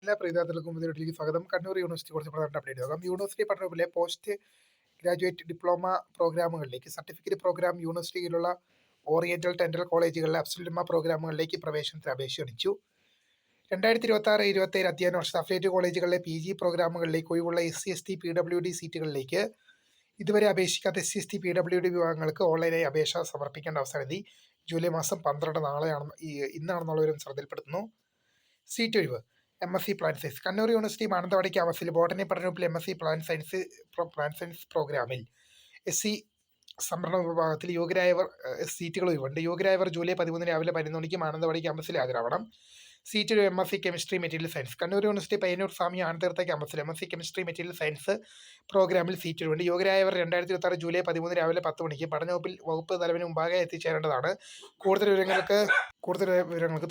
എല്ലാ പ്രീതാർത്ഥികൾക്കും ഇതിലേക്ക് സ്വാഗതം. കണ്ണൂർ യൂണിവേഴ്സിറ്റി കുറച്ച് പ്രധാന അപ്ഡേറ്റ് നോക്കാം. യൂണിവേഴ്സിറ്റി പഠനത്തിലെ പോസ്റ്റ് ഗ്രാജുവേറ്റ് ഡിപ്ലോമ പ്രോഗ്രാമുകളിലേക്ക് സർട്ടിഫിക്കറ്റ് പ്രോഗ്രാം യൂണിവേഴ്സിറ്റിയിലുള്ള ഓറിയന്റൽ ടെൻഡൽ കോളേജുകളിലെ അബ്സല്യൂട്ട് പ്രോഗ്രാമുകളിലേക്ക് പ്രവേശനത്തിന് അപേക്ഷ ക്ഷണിച്ചു. 2026-27 അധ്യയന വർഷത്തെ അഫിലിയേറ്റ് കോളേജുകളിലെ PG പ്രോഗ്രാമുകളിലേക്ക് ഒഴിവുള്ള SC/ST PWD സീറ്റുകളിലേക്ക് ഇതുവരെ അപേക്ഷിക്കാത്ത SC/ST PWD വിഭാഗങ്ങൾക്ക് ഓൺലൈനായി അപേക്ഷ സമർപ്പിക്കേണ്ട അവസാന തീയതി ജൂലൈ മാസം 12 ഇന്നാണെന്നുള്ള വിവരം ശ്രദ്ധയിൽപ്പെടുത്തുന്നു. സീറ്റ് ഒഴിവ് MSc plan science. Kannur university Mananthavady ക്യാമ്പസിൽ ബോട്ടണി പഠനവകുപ്പിൽ MSc പ്ലാൻ സയൻസ് പ്രോഗ്രാമിൽ SC സംവരണ വിഭാഗത്തിൽ യോഗ്യരായവർ സീറ്റുകൾ ഒഴിവുണ്ട്. യോഗ്യരായവർ ജൂലൈ 13 രാവിലെ 11 മണിക്ക് മാനന്തവാടി ക്യാമ്പസിൽ ഹാജരാവണം. സീറ്റ് ഒഴിവ് MSc chemistry material science. Kannur university Payyanur Swami Anandatheertha ക്യാമ്പസിൽ MSc കെമിസ്ട്രി മെറ്റീരിയൽ സയൻസ് പ്രോഗ്രാമിൽ സീറ്റ് ഒഴിവുണ്ട്. യോഗ്യരായവർ 2026 ജൂലൈ 13 രാവിലെ 10 മണിക്ക് വകുപ്പ് തലവിന് മുമ്പാകെ എത്തിച്ചേരേണ്ടതാണ്. കൂടുതൽ വിവരങ്ങൾക്ക്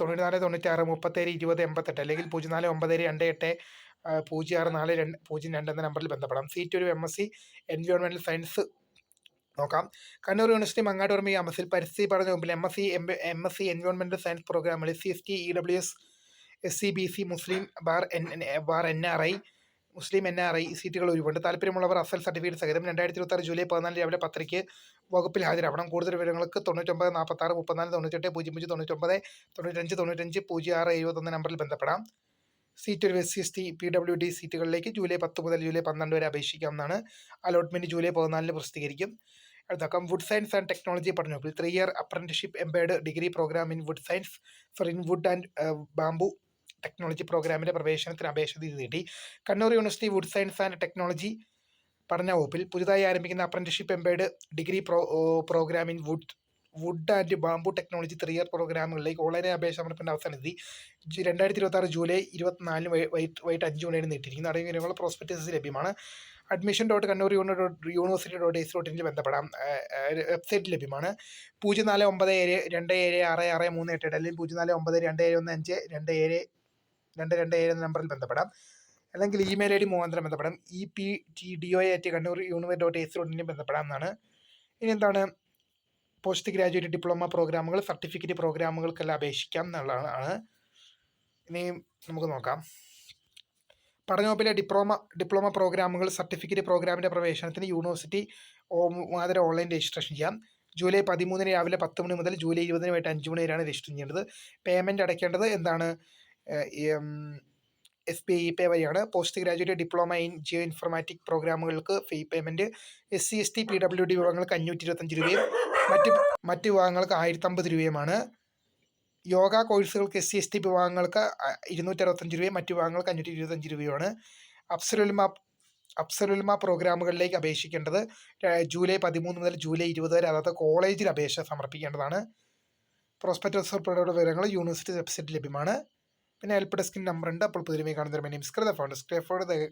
94 96 37 20 88 അല്ലെങ്കിൽ 049228 064202 എന്ന നമ്പറിൽ ബന്ധപ്പെടാം. സീറ്റ് ഒരു MSc എൻവയോൺമെന്റൽ സയൻസ് നോക്കാം. കണ്ണൂർ യൂണിവേഴ്സിറ്റി മങ്ങാട്ടുപറമ്പ് ക്യാമ്പസിൽ പരിസ്ഥിതി പഠന വകുപ്പിൽ MSc എൻവയോൺമെന്റൽ സയൻസ് പ്രോഗ്രാമിൽ SC/ST EWS SC/BC മുസ്ലിം NRI സീറ്റുകൾ ഒഴിവുണ്ട്. താല്പര്യമുള്ളവർ അസൽ സർട്ടിഫിക്കറ്റ് സഹിതം 2026 ജൂലൈ 14 രാവിലെ 10 വകുപ്പിൽ ഹാജരാവണം. കൂടുതൽ വിവരങ്ങൾക്ക് 99 46 34 98 00 99 95 95 06 71 നമ്പറിൽ ബന്ധപ്പെടാം. സീറ്റ് ഒരു SC/ST PWD സീറ്റുകളിലേക്ക് ജൂലൈ 10 മുതൽ ജൂലൈ 12 വരെ അപേക്ഷിക്കാവുന്നതാണ്. അലോട്ട്മെന്റ് ജൂലൈ 14 പ്രസിദ്ധീകരിക്കും. അടുത്താക്കാം വുഡ് സയൻസ് ആൻഡ് ടെക്നോളജി പഠനവകുപ്പിൽ 3 year apprenticeship embedded degree programme in wood science for in wood and bamboo technology പ്രോഗ്രാമിന്റെ പ്രവേശനത്തിന് അപേക്ഷ നീട്ടി. Kannur university wood science and technology പഠന വകുപ്പിൽ പുതുതായി ആരംഭിക്കുന്ന apprenticeship embedded degree programme in wood and bamboo technology 3 year പ്രോഗ്രാമുകളിലേക്ക് ഓൺലൈനായി അപേക്ഷ സമർപ്പിക്കേണ്ട അവസാന തീയതി 2026 ജൂലൈ 24 വൈകിട്ട് 5 മണിയാണ് നീട്ടിയിരിക്കുന്നത്. അടങ്ങിയ വിവരങ്ങൾ പ്രോസ്പെക്ടസിൽ ലഭ്യമാണ്. admission.kannur.ac.in ബന്ധപ്പെടാം. വെബ്സൈറ്റ് ലഭ്യമാണ്. 0497276638 അല്ലെങ്കിൽ 0492715227 എന്ന നമ്പറിൽ ബന്ധപ്പെടാം. അല്ലെങ്കിൽ ഇമെയിൽ ID മുഖാന്തരം ബന്ധപ്പെടാം. eptdoa@kannur.ac.in ബന്ധപ്പെടാം എന്നാണ്. ഇനി എന്താണ് പോസ്റ്റ് ഗ്രാജുവേറ്റ് ഡിപ്ലോമ പ്രോഗ്രാമുകൾ സർട്ടിഫിക്കറ്റ് പ്രോഗ്രാമുകൾക്കെല്ലാം അപേക്ഷിക്കാം എന്നുള്ളതാണ്. ഇനി നമുക്ക് നോക്കാം. പഠനവകുപ്പിലെ ഡിപ്ലോമ പ്രോഗ്രാമുകൾ സർട്ടിഫിക്കറ്റ് പ്രോഗ്രാമിൻ്റെ പ്രവേശനത്തിന് യൂണിവേഴ്സിറ്റി മുഖാന്തരം ഓൺലൈൻ രജിസ്ട്രേഷൻ ചെയ്യാം. ജൂലൈ 13 രാവിലെ 10 മണി മുതൽ ജൂലൈ 20 വൈകിട്ട് 5 മണി വരെയാണ് രജിസ്റ്റർ ചെയ്യേണ്ടത്. പേയ്മെൻറ്റ് അടയ്ക്കേണ്ടത് എന്താണ്? SBI പേ വഴിയാണ്. Post graduate diploma in geo informatic പ്രോഗ്രാമുകൾക്ക് ഫീ പേയ്മെൻറ്റ് SC/ST PWD വിഭാഗങ്ങൾക്ക് 525 രൂപയും മറ്റ് വിഭാഗങ്ങൾക്ക് 1050 രൂപയുമാണ്. യോഗ കോഴ്സുകൾക്ക് SC/ST വിഭാഗങ്ങൾക്ക് 265 രൂപയും മറ്റു വിഭാഗങ്ങൾക്ക് 525 രൂപയുമാണ്. അപ്സലുൽമ പ്രോഗ്രാമുകളിലേക്ക് അപേക്ഷിക്കേണ്ടത് ജൂലൈ 13 മുതൽ ജൂലൈ 20 വരെ അതായത് കോളേജിൽ അപേക്ഷ സമർപ്പിക്കേണ്ടതാണ്. പ്രോസ്പെക്ടസ് ഉൾപ്പെടെയുള്ള വിവരങ്ങൾ യൂണിവേഴ്സിറ്റി വെബ്സൈറ്റിൽ ലഭ്യമാണ്. പിന്നെ ഹെൽപ്പ് ഡെസ്കിൻ്റെ നമ്പർ ഉണ്ട്. അപ്പോൾ പുതിയ കാണുന്ന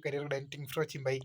കരിയർ ഗൈഡൻസിംഗ് ഫോർ ബൈ